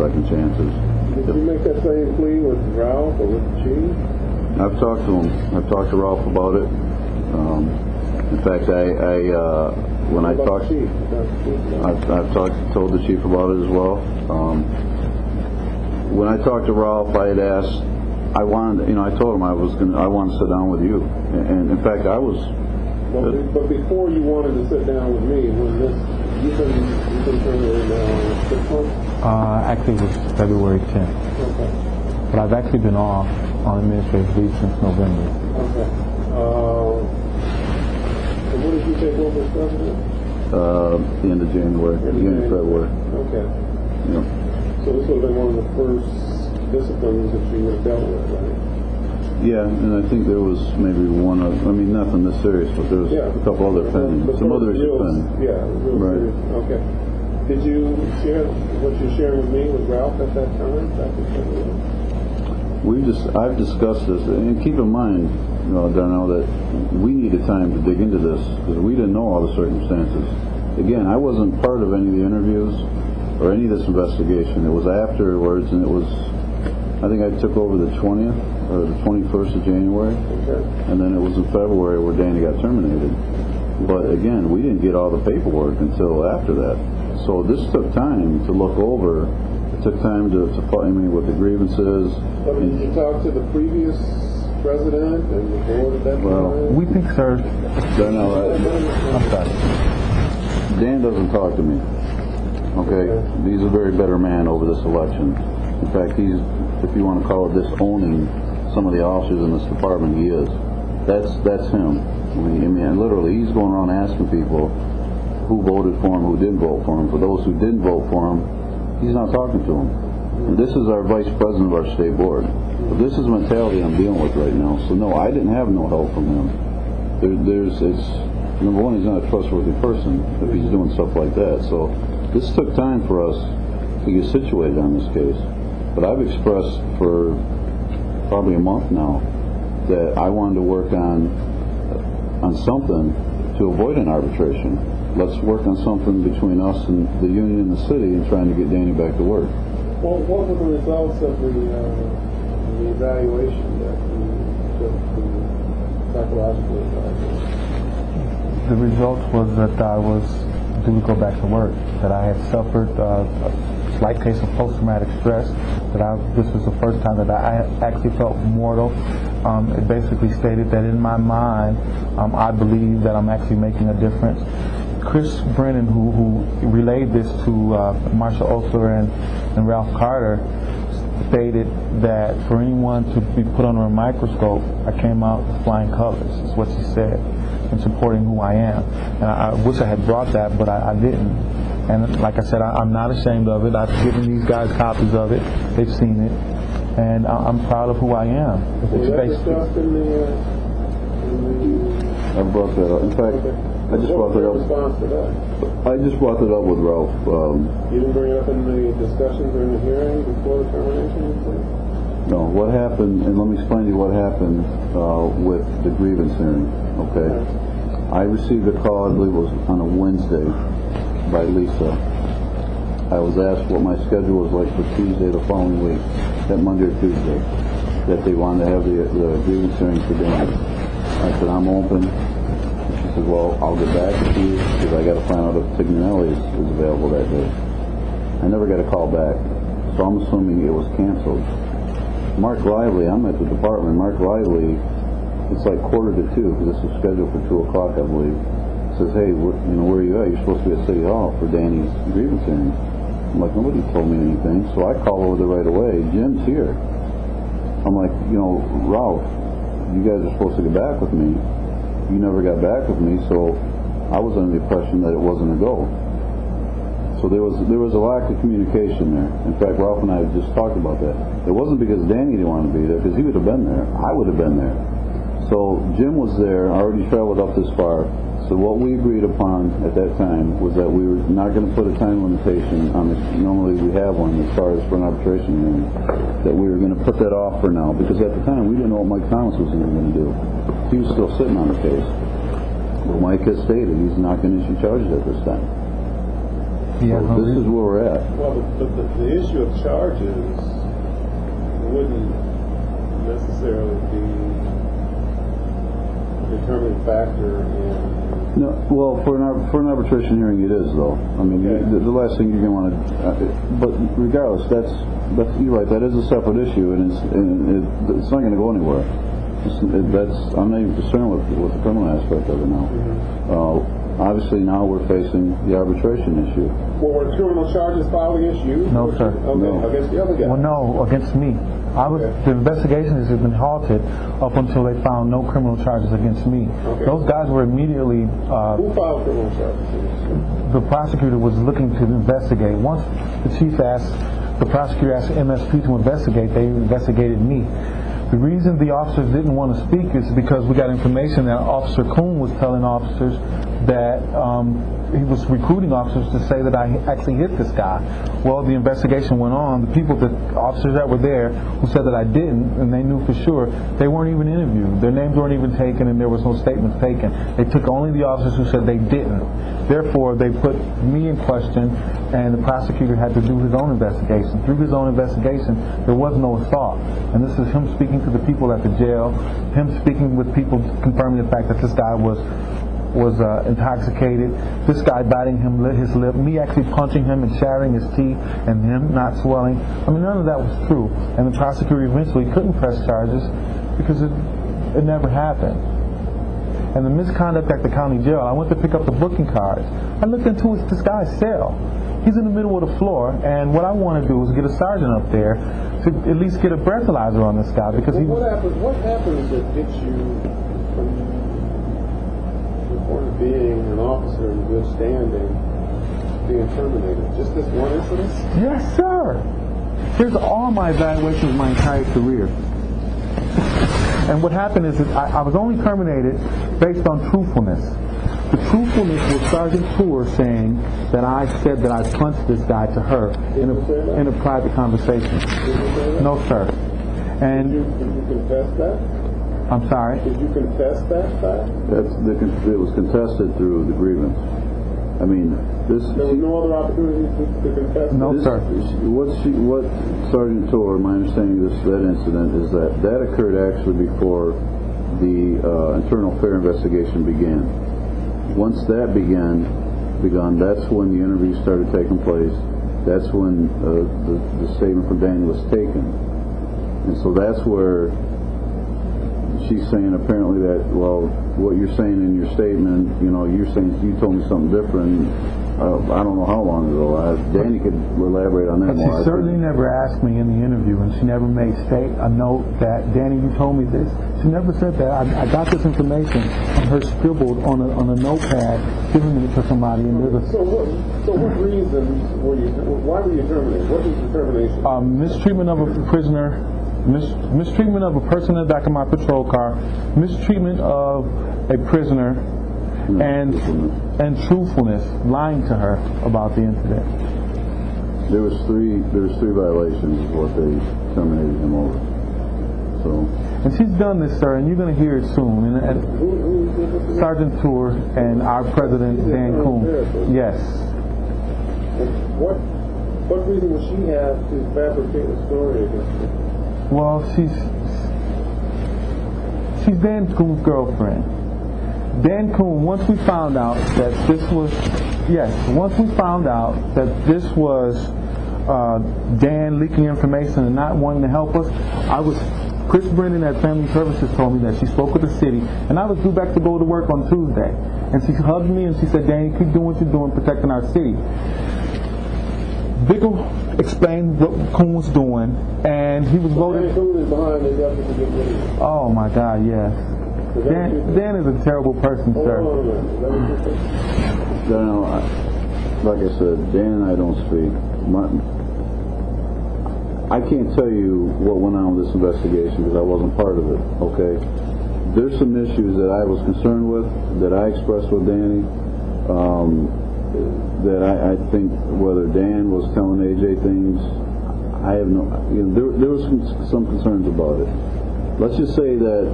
second chances. Did you make that same plea with Ralph or with the chief? I've talked to him. I've talked to Ralph about it. In fact, when I talked, I've told the chief about it as well. When I talked to Ralph, I had asked, I wanted, I told him I wanted to sit down with you, and in fact, I was. But before you wanted to sit down with me, when you've been terminated now 6 months? Actually, it was February 10th. Okay. But I've actually been off on administrative leave since November. Okay. And when did you take over as president? The end of January, beginning of February. Okay. Yeah. So this would have been one of the first disciplines that you would have dealt with, right? Yeah, and I think there was maybe one of, nothing this serious, but there was a couple other pending. Some other issues pending. Yeah, real right. Serious. Okay. Did you share what you're sharing with me with Ralph at that time? I've discussed this, and keep in mind, Darnell, that we needed time to dig into this because we didn't know all the circumstances. Again, I wasn't part of any of the interviews or any of this investigation. It was afterwards, and it was, I think I took over the 20th or the 21st of January, and then it was in February where Danny got terminated. But again, we didn't get all the paperwork until after that. So this took time to look over. It took time to with the grievances. But did you talk to the previous president and the board at that time? We think, sir. Darnell, I'm sorry. Dan doesn't talk to me. Okay? He's a very better man over this election. In fact, he's, if you want to call it disowning some of the officers in this department, he is. That's him. Literally, he's going around asking people who voted for him, who didn't vote for him. For those who didn't vote for him, he's not talking to them. And this is our vice president of our state board. But this is the mentality I'm dealing with right now. So no, I didn't have no help from him. It's number one, he's not a trustworthy person if he's doing stuff like that. So this took time for us to get situated on this case. But I've expressed for probably a month now that I wanted to work on something to avoid an arbitration. Let's work on something between us and the union and the city and trying to get Danny back to work. Well, what were the results of the evaluation that you took, the psychological evaluation? The result was that I was due to go back to work, that I had suffered a slight case of post-traumatic stress, that this was the first time that I actually felt mortal. It basically stated that in my mind, I believe that I'm actually making a difference. Chris Brennan, who relayed this to Marshall Osler and Ralph Carter, stated that for anyone to be put under a microscope, I came out with flying colors, is what she said, in supporting who I am. And I wish I had brought that, but I didn't. And like I said, I'm not ashamed of it. I've given these guys copies of it. They've seen it. And I'm proud of who I am. Was that discussed in the I brought that up. In fact, I just brought that up. Response to that? I just brought it up with Ralph. You didn't bring it up in the discussions during the hearing before the termination? No, what happened, and let me explain to you what happened with the grievance hearing, okay? I received a call, I believe it was on a Wednesday, by Lisa. I was asked what my schedule was like for Tuesday the following week, that Monday or Tuesday, that they wanted to have the grievance hearing for Danny. I said, I'm open. She said, well, I'll get back to you because I got to find out if Tignanelli is available that day. I never got a call back, so I'm assuming it was canceled. Mark Lively, I'm at the department. Mark Lively, it's like 1:45 because this is scheduled for 2 o'clock, I believe. Says, hey, where are you at? You're supposed to be at City Hall for Danny's grievance hearing. I'm like, nobody told me anything. So I call over there right away. Jim's here. I'm like, Ralph, you guys are supposed to get back with me. You never got back with me, so I was under the impression that it wasn't a go. So there was a lack of communication there. In fact, Ralph and I just talked about that. It wasn't because Danny didn't want to be there, because he would have been there. I would have been there. So Jim was there, already traveled up this far. So what we agreed upon at that time was that we were not going to put a time limitation on this. Normally we have one as far as for an arbitration hearing. That we were going to put that off for now, because at the time we didn't know what Mike Thomas was even going to do. He was still sitting on the case. But Mike has stated he's not going to issue charges at this time. He has no this is reason. where we're at. Well, the issue of charges wouldn't necessarily be a determining factor in. No, well, for an arbitration hearing, it is though. I mean, Okay. the last thing you're going to want to. But regardless, that's you're right. That is a separate issue, and it's not going to go anywhere. I'm not even concerned with the criminal aspect of it now. Obviously, now we're facing the arbitration issue. Well, were criminal charges filed against you? No, sir. Okay, No. against the other guy. Well, no, against me. Okay. The investigation has been halted up until they found no criminal charges against me. Okay. Those guys were immediately. Who filed criminal charges against you? The prosecutor was looking to investigate. Once the prosecutor asked MSP to investigate, they investigated me. The reason the officers didn't want to speak is because we got information that Officer Kuhn was telling officers that he was recruiting officers to say that I actually hit this guy. Well, the investigation went on. The officers that were there who said that I didn't, and they knew for sure, they weren't even interviewed. Their names weren't even taken, and there was no statements taken. They took only the officers who said they didn't. Therefore, they put me in question, and the prosecutor had to do his own investigation. Through his own investigation, there was no assault. And this is him speaking to the people at the jail, him speaking with people confirming the fact that this guy was intoxicated, this guy biting his lip, me actually punching him and shattering his teeth, and him not swelling. I mean, none of that was true. And the prosecutor eventually couldn't press charges because it never happened. And the misconduct at the county jail, I went to pick up the booking cards. I looked into this guy's cell. He's in the middle of the floor, and what I want to do is get a sergeant up there to at least get a breathalyzer on this guy because he. What happens that gets you from the point of being an officer in good standing being terminated? Just this one incident? Yes, sir. Here's all my evaluations of my entire career. And what happened is that I was only terminated based on truthfulness. The truthfulness was Sergeant Tour saying that I said that I punched this guy to her in a private conversation. Did you say that? No, sir. And Did you confess that? I'm sorry. Did you confess that fact? It was contested through the grievance. I mean, There was no other opportunity to confess? No, that? sir. What Sergeant Tour, my understanding of that incident is that occurred actually before the internal affair investigation began. Once that begun, that's when the interviews started taking place. That's when the statement from Danny was taken. And so that's where she's saying apparently that, well, what you're saying in your statement, you're saying you told me something different. I don't know how long ago. Danny could elaborate on that But more. she certainly never asked me in the interview, and she never made a note that, Danny, you told me this. She never said that. I got this information from her scribbled on a notepad, giving it to somebody, and there's So what reasons why were you terminated? What was the termination? mistreatment of a prisoner, mistreatment of a person in the back of my patrol car, mistreatment of a prisoner, and truthfulness, lying to her about the incident. There was three violations of what they terminated him over. So And she's done this, sir, and you're going to hear it soon. And Sergeant Tour and our president, Dan Kuhn. Yes. What reason would she have to fabricate a story against you? Well, she's Dan Kuhn's girlfriend. Dan Kuhn, once we found out that this was Dan leaking information and not wanting to help us, Chris Brennan at Family Services told me that she spoke with the city, and I was due back to go to work on Tuesday. And she hugged me and she said, Danny, keep doing what you're doing, protecting our city. Bickle explained what Kuhn was doing, and he was voted. Dan Kuhn is behind the effort to get rid of you. Oh my God, yes. Dan is a terrible person, sir. Like I said, Dan and I don't speak. I can't tell you what went on with this investigation because I wasn't part of it, okay? There's some issues that I was concerned with, that I expressed with Danny, that I think whether Dan was telling AJ things, I have no, there was some concerns about it. Let's just say that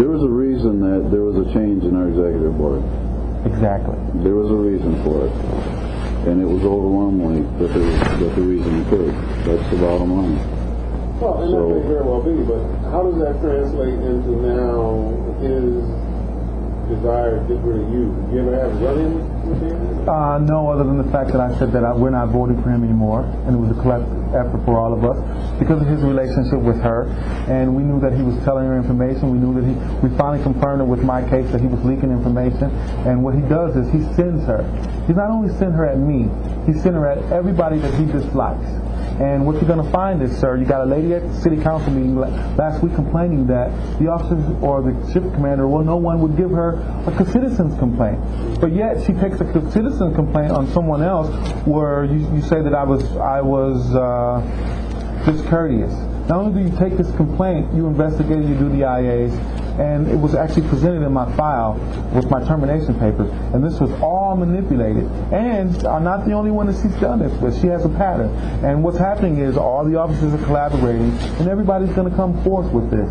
there was a reason that there was a change in our executive board. Exactly. There was a reason for it. and it was overwhelmingly that the reason occurred. That's the bottom line. Well, and that may very well be, but how does that translate into now his desire to get rid of you? Did you ever have a run-in with him? No, other than the fact that I said that we're not voting for him anymore, and it was a collective effort for all of us because of his relationship with her, and we knew that he was telling her information. We knew that we finally confirmed it with my case that he was leaking information, and what he does is he sends her. He's not only sent her at me, he sent her at everybody that he dislikes. And what you're going to find is, sir, you got a lady at the city council meeting last week complaining that the officers or the shift commander, well, no one would give her a citizen's complaint. But yet she takes a citizen's complaint on someone else where you say that I was discourteous. Not only do you take this complaint, you investigate it, you do the IAs, and it was actually presented in my file with my termination papers, and this was all manipulated. And I'm not the only one that she's done this with. She has a pattern. And what's happening is all the officers are collaborating, and everybody's going to come forth with this.